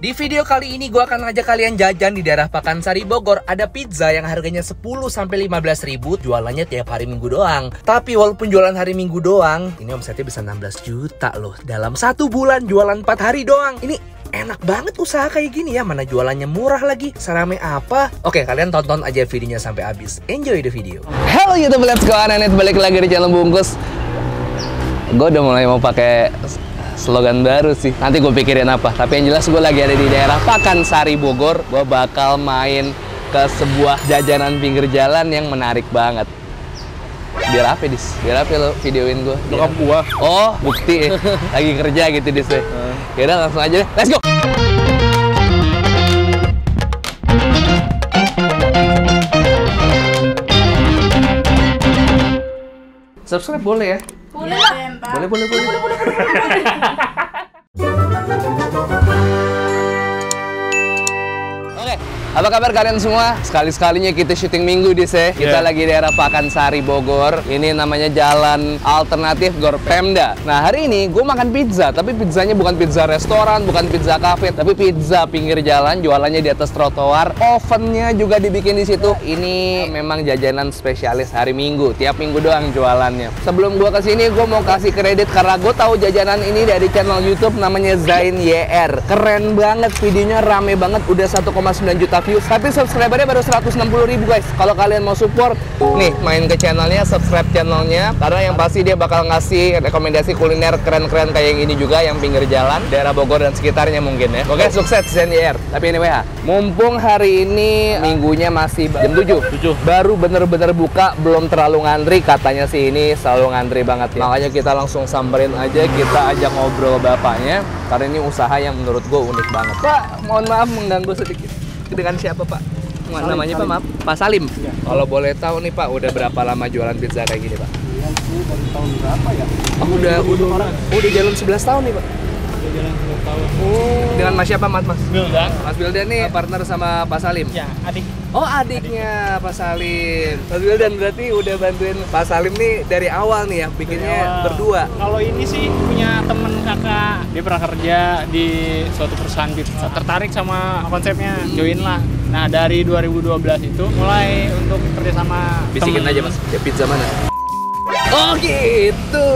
Di video kali ini gue akan ngajak kalian jajan di daerah Pakansari Bogor. Ada pizza yang harganya 10-15 ribu, jualannya tiap hari Minggu doang. Tapi walaupun jualan hari Minggu doang, ini omsetnya bisa 16 juta loh. Dalam 1 bulan jualan 4 hari doang. Ini enak banget usaha kayak gini ya. Mana jualannya murah lagi, serame apa. Oke, kalian tonton aja videonya sampai habis. Enjoy the video. Halo YouTube, let's go Anet, balik lagi di channel Bungkus. Gue udah mulai mau pakai slogan baru sih, nanti gue pikirin apa. Tapi yang jelas gue lagi ada di daerah Pakansari Bogor. Gue bakal main ke sebuah jajanan pinggir jalan yang menarik banget. Biar apa Dis? Biar apa lo videoin gue? Bokap gua. Oh, bukti lagi kerja gitu Dis. Yaudah langsung aja deh, let's go! Subscribe boleh ya? Boleh lah. Boleh. Oke, apa kabar kalian semua? Sekali-sekalinya kita syuting minggu di Kita lagi di daerah Pakansari Bogor. Ini namanya Jalan Alternatif Gor Pemda. Nah, hari ini gue makan pizza, tapi pizzanya bukan pizza restoran, bukan pizza cafe, tapi pizza pinggir jalan, jualannya di atas trotoar. Ovennya juga dibikin di situ. Ini memang jajanan spesialis hari Minggu, tiap minggu doang jualannya. Sebelum gue kesini, gue mau kasih kredit karena gue tahu jajanan ini dari channel YouTube namanya Zain YR. Keren banget, videonya rame banget, udah 1,9 juta views, tapi subscribernya baru 160 ribu guys. Kalau kalian mau support, nih main ke channelnya, subscribe channelnya, karena yang pasti dia bakal ngasih rekomendasi kuliner keren-keren kayak yang ini juga, yang pinggir jalan, daerah Bogor dan sekitarnya mungkin ya. Oke, sukses Zain YR. Tapi anyway, mumpung hari ini minggunya masih jam 7, baru bener-bener buka, belum terlalu ngantri, katanya sih ini selalu ngantri banget ya. Makanya kita langsung samperin aja, kita ajak ngobrol bapaknya, karena ini usaha yang menurut gue unik banget. Pak, mohon maaf mengganggu sedikit. Dengan siapa Pak? Namanya Pak, maaf. Pak Salim. Ya. Kalau boleh tahu nih Pak, udah berapa lama jualan pizza kayak gini Pak? Ya, ini dari tahun berapa ya? Oh, udah jalan 11 tahun nih Pak? Udah jalan 11 tahun. Oh. Dengan Mas siapa Mas? Bildan. Mas Bildan nih partner sama Pak Salim? Ya, adik. Oh, adiknya Pak Salim. Mas Bildan berarti udah bantuin Pak Salim nih dari awal nih ya, bikinnya berdua. Kalau ini sih punya temen kakak, dia pernah kerja di suatu perusahaan pizza. Tertarik sama konsepnya, join lah. Nah, dari 2012 itu mulai untuk kerjasama. Bisikin aja Mas, ya pizza mana? Oh gitu,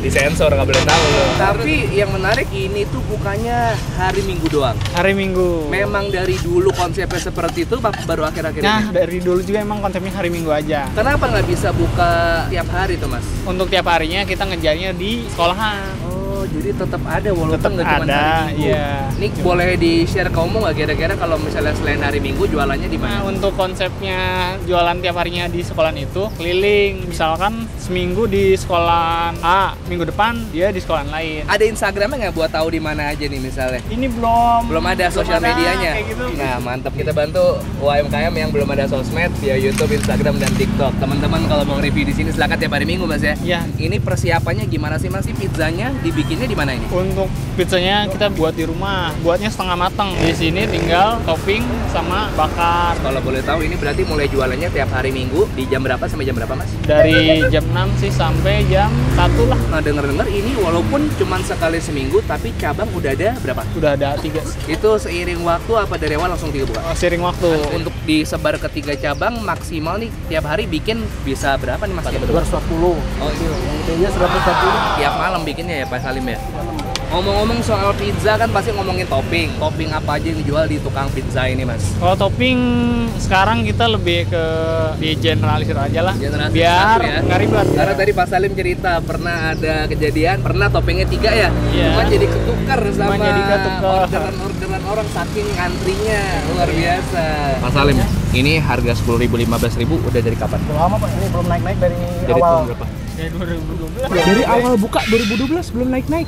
disensor nggak boleh tahu loh. Tapi yang menarik ini tuh bukannya hari Minggu doang. Hari Minggu. Memang dari dulu konsepnya seperti itu, baru akhir-akhir Nah, ini. dari dulu juga emang konsepnya hari Minggu aja. Kenapa nggak bisa buka tiap hari tuh Mas? Untuk tiap harinya kita ngejarnya di sekolahan. Oh, jadi tetap ada walaupun Tetap nggak cuma ada, hari Minggu. iya. Ini boleh di-share ke umum nggak kira-kira kalau misalnya selain hari Minggu jualannya di Nah, mana? untuk konsepnya jualan tiap harinya di sekolahan itu keliling. Misalkan seminggu di sekolahan A, minggu depan dia di sekolahan lain. Ada Instagramnya nggak buat tahu di mana aja nih misalnya? Ini belum Ada sosial ada, medianya. kayak gitu. Nah, mantap, kita bantu UMKM yang belum ada sosmed via YouTube, Instagram, dan TikTok. Teman-teman kalau mau review di sini silakan tiap hari Minggu Mas ya. Iya. Ini persiapannya gimana sih Mas? Pizzanya dibikinnya di mana ini? Untuk pizzanya kita buat di rumah, buatnya setengah matang. Di sini tinggal topping sama bakar. Kalau boleh tahu ini berarti mulai jualannya tiap hari Minggu di jam berapa sampai jam berapa Mas? Dari jam 6 sih sampai jam 1 lah. Nah, denger-denger ini walaupun cuma sekali seminggu tapi cabang udah ada berapa? Udah ada 3. Itu seiring waktu apa dari awal langsung 3 buka? Sering waktu. Untuk disebar ke 3 cabang maksimal nih tiap hari bikin bisa berapa nih Mas? 240. Oh, iya. Intinya 140. Tiap malam bikinnya ya Pak Salim ya? Ngomong-ngomong soal pizza kan pasti ngomongin topping. Topping apa aja yang dijual di tukang pizza ini Mas? Kalau topping sekarang kita lebih ke di generalisir aja lah. Generasi biar satu ya. nggak ribet. Karena tadi Pak Salim cerita pernah ada kejadian, pernah toppingnya 3 ya? Iya. Cuma jadi ketukar sama jadi ketukar. orderan orang saking antrinya. Luar biasa. Pak Salim, ini harga 10.000, 15.000 udah dari kapan? Lama Pak, ini belum naik-naik dari Dari awal. tahun berapa? Dari 2012. Dari awal buka 2012 belum naik-naik.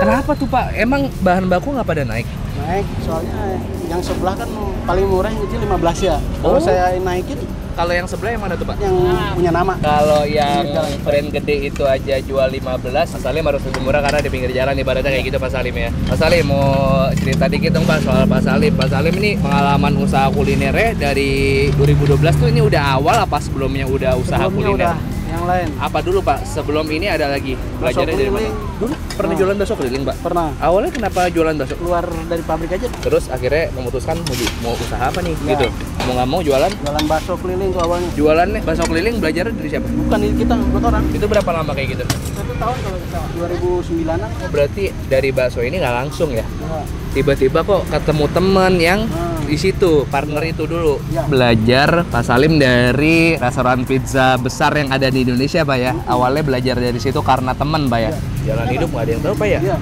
Kenapa tuh Pak? Emang bahan baku nggak pada naik? Naik, soalnya yang sebelah kan paling murah yang kecil 15 ya. Kalau Oh. saya naikin Kalau yang sebelah yang mana tuh Pak? yang punya nama. Kalau yang brand gede itu aja jual 15, Pak Salim harus lebih murah karena di pinggir jalan ibaratnya kayak gitu Pak Salim ya. Pak Salim mau cerita dikit dong Pak soal Pak Salim. Pak Salim ini pengalaman usaha kulinernya dari 2012 tuh ini udah awal apa sebelumnya udah usaha Sebelumnya kuliner? udah yang yang lain. Apa dulu Pak? Sebelum ini ada lagi Bakso belajarnya dari mana? keliling. Dulu pernah jualan bakso keliling Pak? Pernah. Awalnya kenapa jualan bakso? Keluar dari pabrik aja. Terus akhirnya memutuskan mau usaha apa nih? Ya. Gitu. Mau nggak mau jualan? Jualan bakso keliling tuh awalnya. Jualan nih bakso keliling belajarnya dari siapa? Bukan dari kita, buat orang. Itu berapa lama kayak gitu? 1 tahun kalau kita 2009-an. Oh, berarti dari bakso ini nggak langsung ya? Ya. Tiba-tiba kok ketemu teman yang di situ, partner itu dulu. Ya. Belajar Pak Salim dari restoran pizza besar yang ada di Indonesia Pak ya. Awalnya belajar dari situ karena teman Pak ya. Jalan hidup nggak ada yang tahu Pak ya. Iya.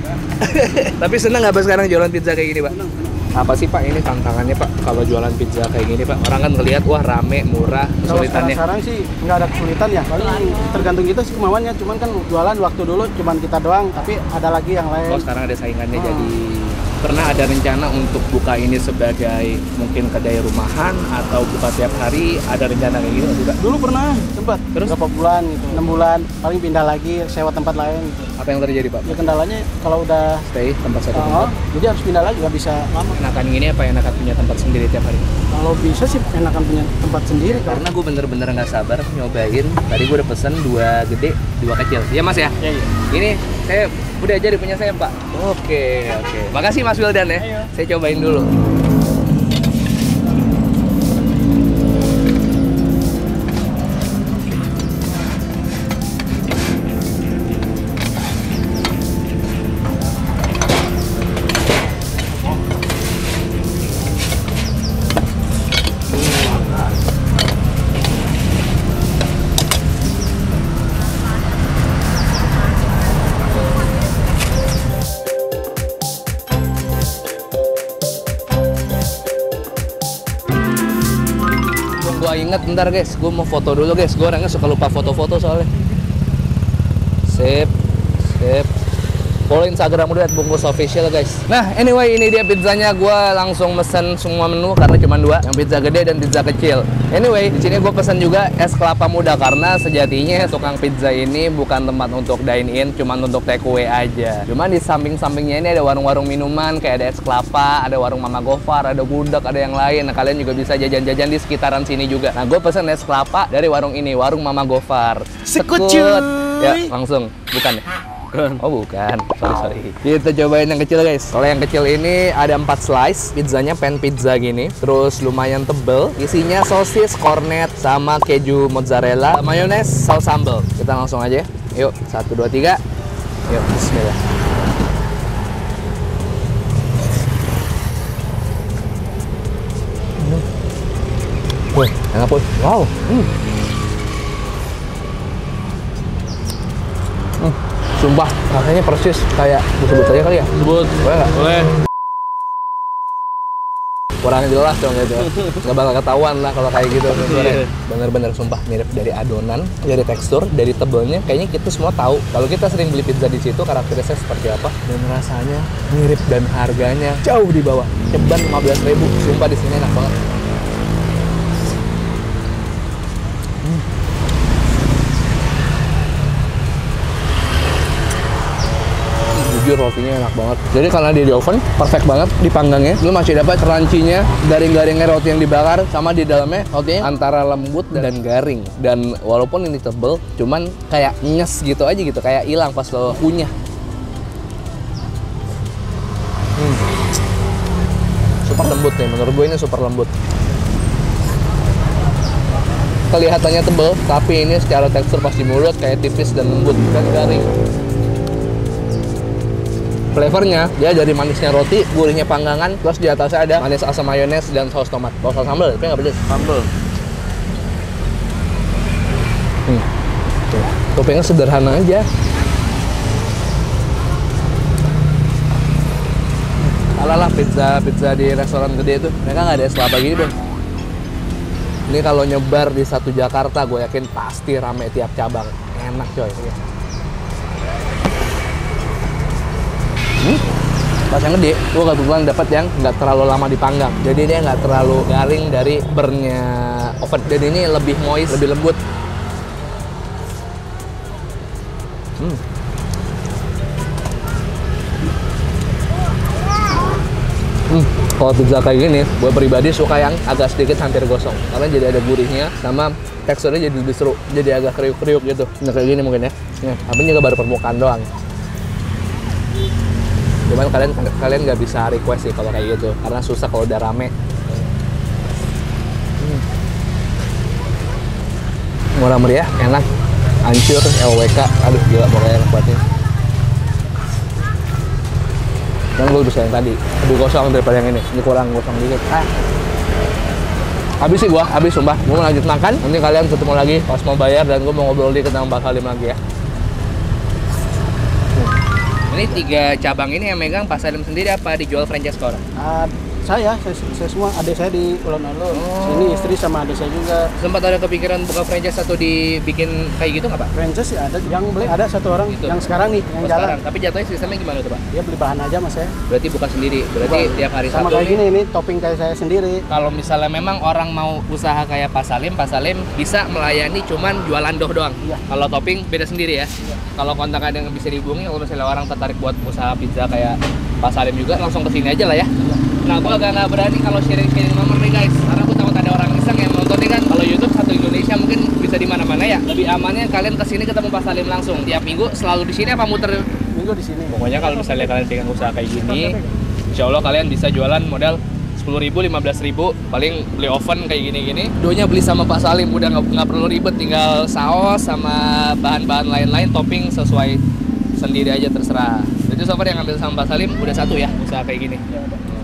Tapi seneng nggak Pak sekarang jualan pizza kayak gini Pak? Senang. Apa sih Pak ini tantangannya Pak kalau jualan pizza kayak gini Pak? Orang kan ngelihat wah rame, murah, Kalau kesulitannya. sekarang sih nggak ada kesulitan ya. Paling tergantung kita sih kemauannya. Cuman kan jualan waktu dulu cuman kita doang, tapi ada lagi yang lain. Oh sekarang ada saingannya jadi pernah ada rencana untuk buka ini sebagai mungkin kedai rumahan atau buka tiap hari, ada rencana kayak gitu juga? Dulu pernah sempat. Terus? Berapa bulan gitu, 6 bulan. Paling pindah lagi sewa tempat lain. Gitu. Apa yang terjadi Pak? Ya kendalanya kalau udah Stay tempat satu tempat? jadi harus pindah lagi, nggak bisa lama. Enakan ini apa enakan punya tempat sendiri tiap hari? Kalau bisa sih enakan punya tempat sendiri. Karena gue bener-bener nggak sabar nyobain. Tadi gue udah pesen 2 gede, 2 kecil. Iya Mas ya? Iya, iya. Ini saya udah jadi punya saya Pak. Oke. Makasih Mas Wildan ya. Ayo. Saya cobain dulu. Gua inget bentar guys, gue mau foto dulu guys. Gue orangnya suka lupa foto-foto soalnya. Sip. Follow Instagram udah @bungkus_official guys. Nah anyway ini dia pizzanya. Gue langsung mesen semua menu karena cuma 2, yang pizza gede dan pizza kecil. Anyway di sini gue pesen juga es kelapa muda karena sejatinya tukang pizza ini bukan tempat untuk dine in, cuma untuk take away aja. Cuman di samping-sampingnya ini ada warung-warung minuman kayak ada es kelapa, ada warung Mama Gofar, ada gudeg, ada yang lain. Nah kalian juga bisa jajan-jajan di sekitaran sini juga. Nah gue pesen es kelapa dari warung ini, warung Mama Gofar. Sekut, Ya langsung, bukan ya? Oh bukan, sorry. Kita cobain yang kecil guys. Kalau yang kecil ini ada 4 slice, pizzanya pan pizza gini. Terus lumayan tebel, isinya sosis, cornet, sama keju mozzarella, mayones, saus sambal. Kita langsung aja, yuk 1, 2, 3. Yuk, bismillah. Wih, enak pun. Wow. Sumpah, rasanya persis kayak disebut aja kali ya? Sebut. Boleh nggak? Boleh. Kurang jelas dong gitu. Nggak bakal ketahuan lah kalau kayak gitu. Bener-bener sumpah mirip dari adonan, dari tekstur, dari tebelnya. Kayaknya kita semua tahu. Kalau kita sering beli pizza di situ, karakteristiknya seperti apa. Dan rasanya mirip dan harganya jauh di bawah. Ceban 15.000. Sumpah di sini enak banget. Jujur rotinya enak banget. Jadi karena dia di oven, perfect banget dipanggangnya. Lu masih dapat crunchy-nya, garing-garingnya roti yang dibakar, sama di dalamnya rotinya antara lembut dan garing. Dan walaupun ini tebel, cuman kayak nyes gitu aja gitu, kayak hilang pas lo punya. Super lembut nih, menurut gue ini super lembut. Kelihatannya tebel, tapi ini secara tekstur pas di mulut kayak tipis dan lembut dan garing. Flavornya dia dari manisnya roti, gurihnya panggangan, plus di atasnya ada manis asam mayones dan saus tomat. Saus sambal, tapi nggak pedes. Sambal. Toppingnya sederhana aja. Alah pizza di restoran gede itu, mereka nggak ada es kelapa gini dong. Ini kalau nyebar di satu Jakarta, gue yakin pasti rame tiap cabang. Enak coy. Pas yang gede, gue kebetulan dapat yang nggak terlalu lama dipanggang. Jadi dia nggak terlalu garing dari burnya oven. Dan ini lebih moist, lebih lembut. Kalau pizza kayak gini, gue pribadi suka yang agak sedikit hampir gosong. Karena jadi ada gurihnya sama teksturnya jadi lebih seru, jadi agak kriuk-kriuk gitu. Nah kayak gini mungkin ya. Nih, tapi ini juga baru permukaan doang. Cuman kalian nggak bisa request sih kalau kayak gitu, karena susah kalau udah rame. Murah meriah, enak, hancur, LWK, aduh gila pokoknya enak banget. Kan gue bisa yang tadi, lebih kosong daripada yang ini kurang kosong dikit. Habis sih gua, habis sumpah. Gua mau lanjut makan, nanti kalian ketemu lagi pas mau bayar dan gua mau ngobrol dikit sama Pak Salim lagi ya. Ini 3 cabang ini yang megang Pak Salim sendiri apa dijual franchise ke orang? Saya semua, adik saya di Ulun-Ulun. Sini istri sama adik saya juga. Sempat ada kepikiran buka franchise atau dibikin kayak gitu nggak Pak? Franchise sih ada, yang beli ada satu orang Gitu. yang sekarang nih, yang jalan. Sekarang. Tapi jatuhnya sistemnya gimana tuh Pak? Dia beli bahan aja mas saya. Berarti bukan sendiri, berarti tiap hari sama Sabtu kayak gini, ini topping kayak saya sendiri. Kalau misalnya memang orang mau usaha kayak Pak Salim bisa melayani cuman jualan doh doang. Iya. Kalau topping beda sendiri ya. Kalau kontak ada yang bisa dihubungi, kalau misalnya orang tertarik buat usaha pizza kayak Pak Salim juga, langsung kesini aja lah ya. Nah, gua agak nggak berani kalau sharing-sharing nomor nih guys, karena aku takut ada orang iseng yang nonton nih kan. Kalau YouTube satu Indonesia mungkin bisa di mana-mana ya. Lebih amannya kalian kesini ketemu Pak Salim langsung. Tiap minggu selalu di sini apa muter? Minggu di sini. Pokoknya kalau misalnya kalian pengen usaha kayak gini, insya Allah kalian bisa jualan modal 10.000, 15.000, paling beli oven kayak gini-gini. Doanya beli sama Pak Salim, udah nggak perlu ribet, tinggal saus sama bahan-bahan lain-lain, topping sesuai sendiri aja terserah. Jadi so far yang ngambil sama Pak Salim udah satu ya usaha kayak gini.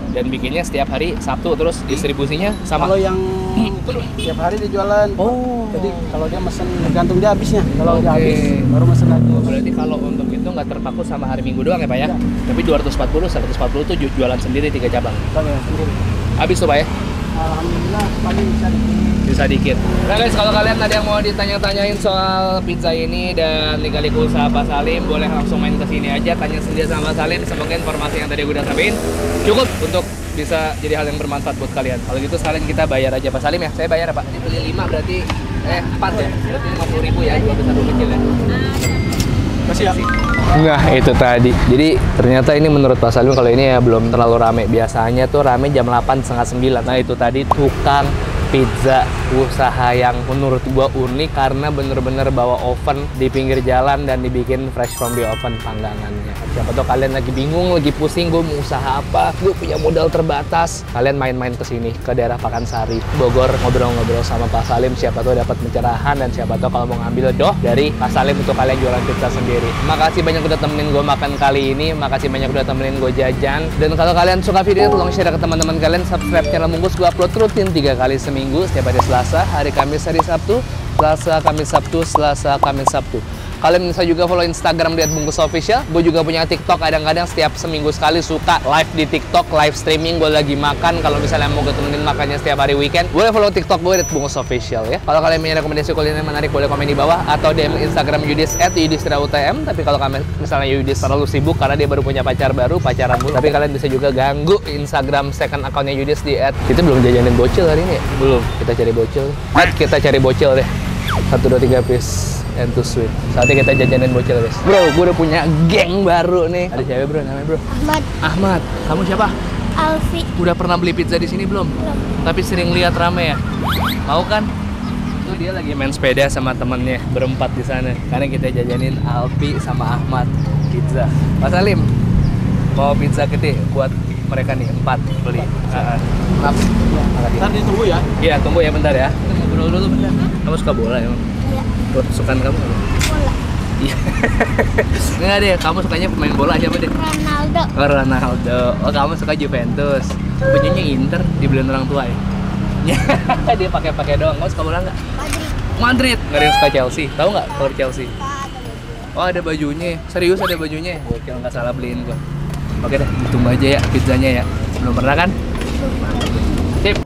Dan bikinnya setiap hari Sabtu, terus distribusinya sama. Kalau yang itu tiap hari dijualan. Oh. Jadi kalau dia mesen tergantung dia habisnya. Kalau dia Oke. habis baru mesen lagi. Berarti kalau untuk itu nggak terpaku sama hari Minggu doang ya Pak ya? Tapi 240, 140 tuh jualan sendiri 3 cabang. Kalau yang sendiri. Habis tuh Pak ya? Alhamdulillah paling Bisa dikit. Nah guys, kalau kalian ada yang mau ditanya-tanyain soal pizza ini dan lika-liku usaha Pak Salim, boleh langsung main ke sini aja, tanya sendiri sama Pak Salim. Semoga informasi yang tadi gue udah sampaikan cukup untuk bisa jadi hal yang bermanfaat buat kalian. Kalau gitu sekalian kita bayar aja Pak Salim ya. Saya bayar Pak. Ini beli 5 berarti 4 ya. Berarti 50.000 ya, jual satu kecil ya. masih ya. Nah itu tadi. Jadi ternyata ini menurut Pak Salim kalau ini ya belum terlalu rame. Biasanya tuh rame jam 8, setengah 9. Nah itu tadi tukang pizza usaha yang menurut gua unik karena bener-bener bawa oven di pinggir jalan dan dibikin fresh from the oven panggangannya. Siapa tahu kalian lagi bingung, lagi pusing, gue mau usaha apa, gue punya modal terbatas. Kalian main-main ke sini ke daerah Pakansari, Bogor, ngobrol-ngobrol sama Pak Salim. Siapa tahu dapat pencerahan dan siapa tahu kalau mau ngambil doh dari Pak Salim untuk kalian jualan pizza sendiri. Makasih banyak udah temenin gue makan kali ini, makasih banyak udah temenin gue jajan. Dan kalau kalian suka video ini, tolong share ke teman-teman kalian, subscribe channel Mungkus. Gue upload rutin 3 kali seminggu, setiap hari Selasa, hari Kamis, hari Sabtu, Selasa, Kamis, Sabtu, Selasa, Kamis, Sabtu. Kalian bisa juga follow Instagram @bungkusofficial. Gue juga punya TikTok, kadang-kadang setiap seminggu sekali suka live di TikTok, live streaming. Gue lagi makan, kalau misalnya mau gue temenin makannya setiap hari weekend, boleh follow TikTok gue @bungkusofficial ya. Kalau kalian punya rekomendasi kuliner menarik, boleh komen di bawah atau DM Instagram Yudis @yudisrautm. Tapi kalau misalnya Yudis terlalu sibuk karena dia baru punya pacar baru, pacaran dulu. Tapi kalian bisa juga ganggu Instagram second accountnya Yudis di @. Kita belum jajanin bocil hari ini ya? Belum. Kita cari bocil. Kita cari bocil deh. 1, 2, 3 piece and too sweet. Saatnya kita jajanin bocil guys. Bro, gue udah punya geng baru nih. Ada siapa bro? Namanya bro? Ahmad, Ahmad, kamu siapa? Alfi, Udah pernah beli pizza di sini belum? Tapi sering lihat rame ya. Mau kan? Itu dia lagi main sepeda sama temennya berempat di sana. Karena kita jajanin Alfi sama Ahmad pizza. Mas Salim, mau pizza gede buat mereka nih 4 beli. Kenapa? Ntar ditunggu ya. Iya, tunggu ya bentar ya. Kita ngobrol dulu bentar. Kamu suka bola emang? iya, Kesukaan kamu apa? bola, Iya. Enggak deh, kamu sukanya pemain bola siapa deh? Ronaldo, Oh, Ronaldo. Oh, kamu suka Juventus. Bajunya Inter, dibeliin orang tua ya? Dia pakai doang. Kamu suka bola nggak? Madrid, Madrid. Nggak ada yang suka Chelsea. Tahu nggak kalau Chelsea? ada Oh, ada bajunya. Serius ada bajunya. Gokil, nggak salah beliin gua. Oke deh, tunggu aja ya pizzanya ya. Belum pernah kan? Sip.